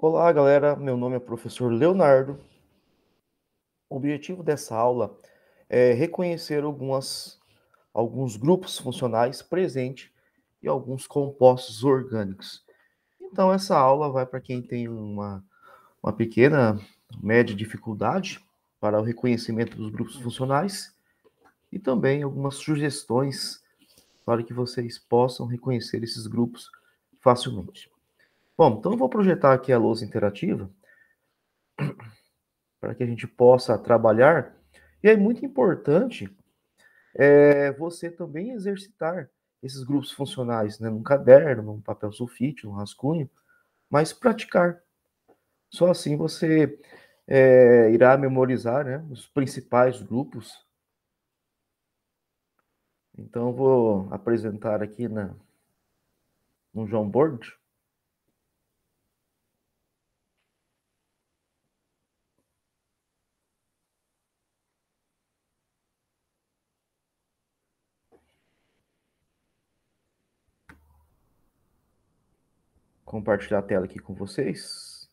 Olá, galera. Meu nome é professor Leonardo. O objetivo dessa aula é reconhecer alguns grupos funcionais presentes e alguns compostos orgânicos. Então, essa aula vai para quem tem uma pequena, média dificuldade para o reconhecimento dos grupos funcionais e também algumas sugestões para que vocês possam reconhecer esses grupos facilmente. Bom, então eu vou projetar aqui a lousa interativa para que a gente possa trabalhar. E é muito importante você também exercitar esses grupos funcionais, né, num caderno, num papel sulfite, num rascunho, mas praticar. Só assim você irá memorizar, né, os principais grupos. Então, vou apresentar aqui no Jamboard. Compartilhar a tela aqui com vocês.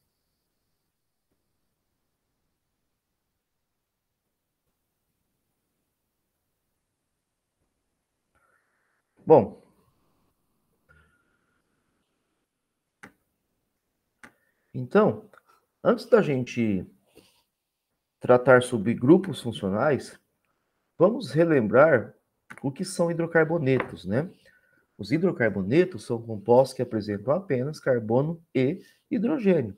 Bom, então, antes da gente tratar sobre grupos funcionais, vamos relembrar o que são hidrocarbonetos, né? Os hidrocarbonetos são compostos que apresentam apenas carbono e hidrogênio.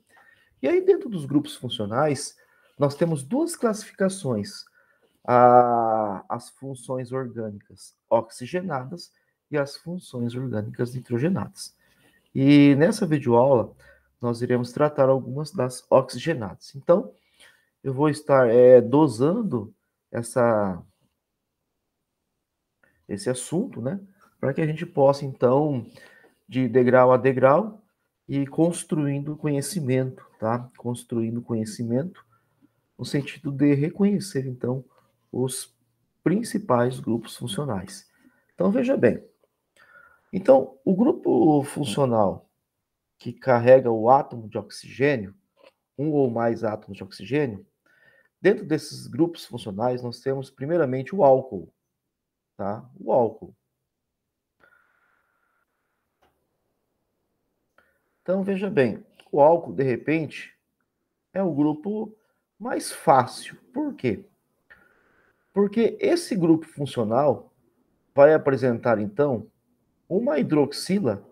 E aí, dentro dos grupos funcionais, nós temos duas classificações: as funções orgânicas oxigenadas e as funções orgânicas nitrogenadas. E nessa videoaula, nós iremos tratar algumas das oxigenadas. Então, eu vou estar dosando esse assunto, né? Para que a gente possa, então, de degrau a degrau, e construindo conhecimento, tá? Construindo conhecimento no sentido de reconhecer, então, os principais grupos funcionais. Então, veja bem. Então, o grupo funcional que carrega o átomo de oxigênio, um ou mais átomos de oxigênio, dentro desses grupos funcionais, nós temos, primeiramente, o álcool, tá? O álcool. Então, veja bem, o álcool, de repente, é o grupo mais fácil. Por quê? Porque esse grupo funcional vai apresentar, então, uma hidroxila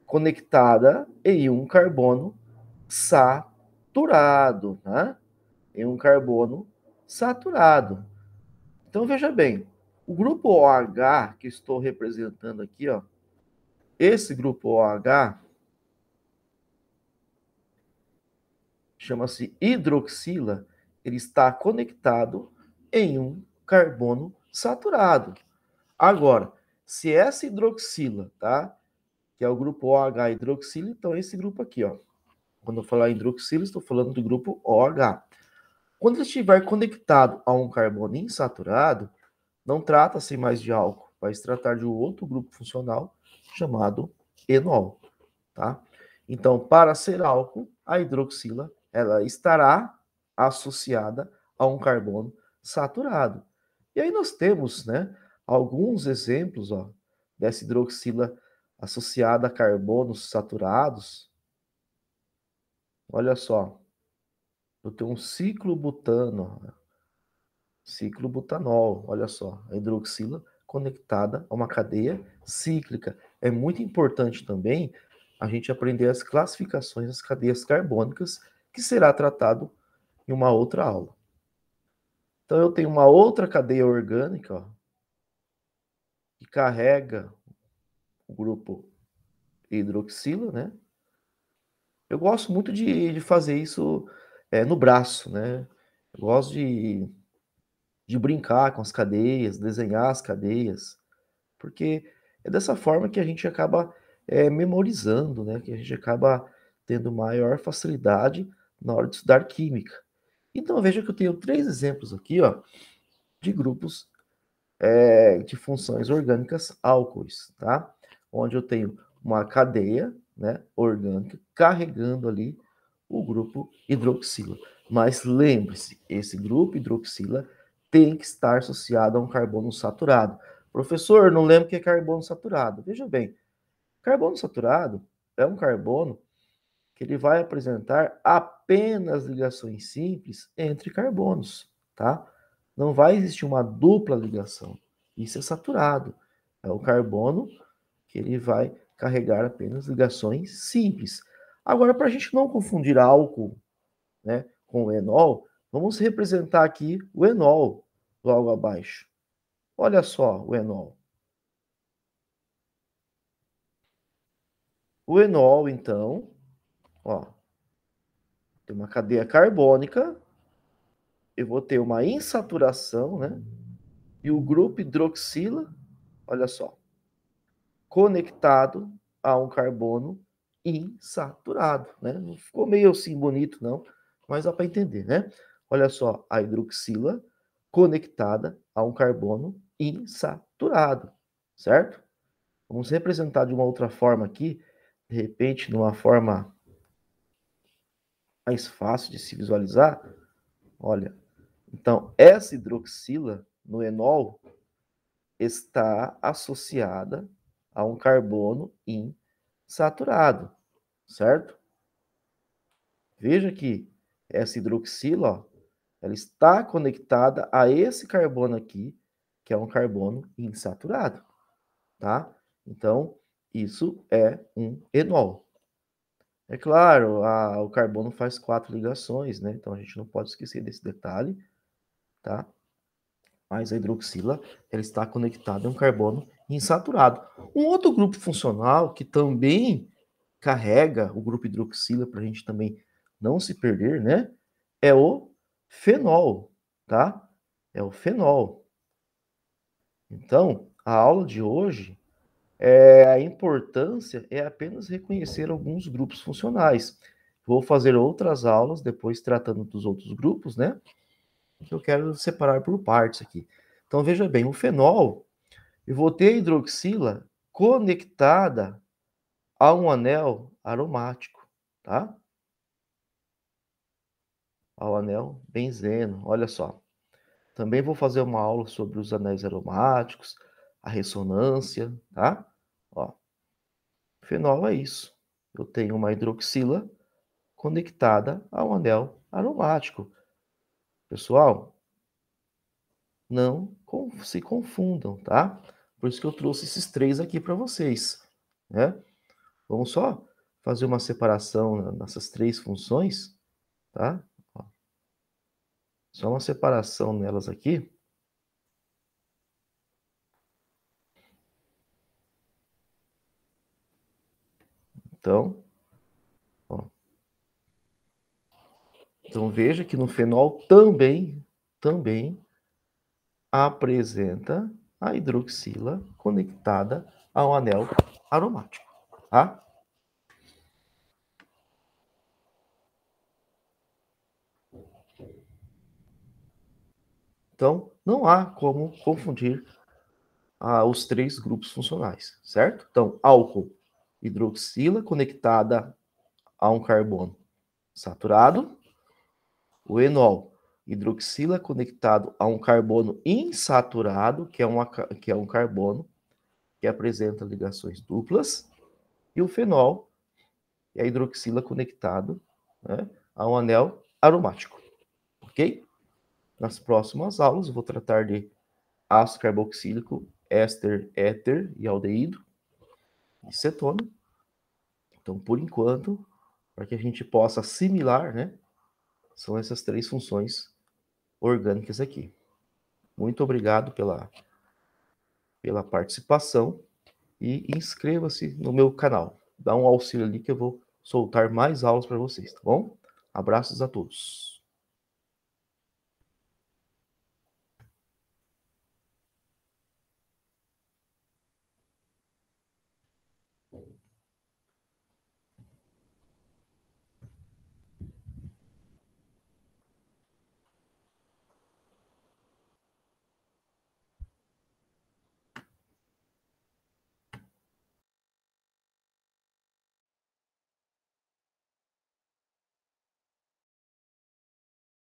conectada em um carbono saturado, né? Em um carbono saturado. Então, veja bem, o grupo OH que estou representando aqui, ó, esse grupo OH chama-se hidroxila, ele está conectado em um carbono saturado. Agora, se essa hidroxila, tá? Que é o grupo OH hidroxila, então é esse grupo aqui, ó. Quando eu falar hidroxila, estou falando do grupo OH. Quando ele estiver conectado a um carbono insaturado, não trata-se mais de álcool, vai se tratar de um outro grupo funcional chamado enol, tá? Então, para ser álcool, a hidroxila ela estará associada a um carbono saturado. E aí nós temos, né, alguns exemplos, ó, dessa hidroxila associada a carbonos saturados. Olha só, eu tenho um ciclobutanol, olha só, a hidroxila conectada a uma cadeia cíclica. É muito importante também a gente aprender as classificações das cadeias carbônicas, que será tratado em uma outra aula. Então eu tenho uma outra cadeia orgânica, ó, que carrega o grupo hidroxila, né? Eu gosto muito de fazer isso no braço, né? Eu gosto de brincar com as cadeias, desenhar as cadeias, porque é dessa forma que a gente acaba memorizando, né? Que a gente acaba tendo maior facilidade na hora de estudar química. Então veja que eu tenho três exemplos aqui, ó, de grupos de funções orgânicas álcoois, tá? Onde eu tenho uma cadeia, né, orgânica carregando ali o grupo hidroxila. Mas lembre-se, esse grupo hidroxila tem que estar associado a um carbono saturado. Professor, não lembro o que é carbono saturado. Veja bem, carbono saturado é um carbono que ele vai apresentar apenas ligações simples entre carbonos, tá? Não vai existir uma dupla ligação. Isso é saturado. É o carbono que ele vai carregar apenas ligações simples. Agora, para a gente não confundir álcool, né, com o enol, vamos representar aqui o enol logo abaixo. Olha só o enol. O enol, então, ó, tem uma cadeia carbônica, eu vou ter uma insaturação, né? E o grupo hidroxila, olha só, conectado a um carbono insaturado, né? Não ficou meio assim bonito, não, mas dá para entender, né? Olha só, a hidroxila conectada a um carbono insaturado, certo? Vamos representar de uma outra forma aqui, de repente, numa forma mais fácil de se visualizar. Olha, então essa hidroxila no enol está associada a um carbono insaturado, certo? Veja que essa hidroxila, ó, ela está conectada a esse carbono aqui, que é um carbono insaturado, tá? Então, isso é um enol. É claro, o carbono faz 4 ligações, né? Então a gente não pode esquecer desse detalhe, tá? Mas a hidroxila, ela está conectada a um carbono insaturado. Um outro grupo funcional que também carrega o grupo hidroxila, para a gente também não se perder, né? É o fenol, tá? É o fenol. Então, a aula de hoje, a importância é apenas reconhecer alguns grupos funcionais. Vou fazer outras aulas depois tratando dos outros grupos, né? Que eu quero separar por partes aqui. Então, veja bem, o fenol, eu vou ter a hidroxila conectada a um anel aromático, tá? Ao anel benzeno, olha só. Também vou fazer uma aula sobre os anéis aromáticos, a ressonância, tá? Ó, fenol é isso. Eu tenho uma hidroxila conectada a um anel aromático. Pessoal, não se confundam, tá? Por isso que eu trouxe esses três aqui para vocês, né? Vamos só fazer uma separação nessas três funções, tá? Só uma separação nelas aqui. Então, ó. Então veja que no fenol também apresenta a hidroxila conectada a um anel aromático, tá? Então, não há como confundir os três grupos funcionais, certo? Então, álcool, hidroxila conectada a um carbono saturado, o enol, hidroxila conectado a um carbono insaturado, que é um carbono que apresenta ligações duplas, e o fenol, e a hidroxila conectado, né, a um anel aromático, ok? Nas próximas aulas eu vou tratar de ácido carboxílico, éster, éter e aldeído, e cetona. Então, por enquanto, para que a gente possa assimilar, né, são essas três funções orgânicas aqui. Muito obrigado pela participação e inscreva-se no meu canal. Dá um auxílio ali que eu vou soltar mais aulas para vocês, tá bom? Abraços a todos.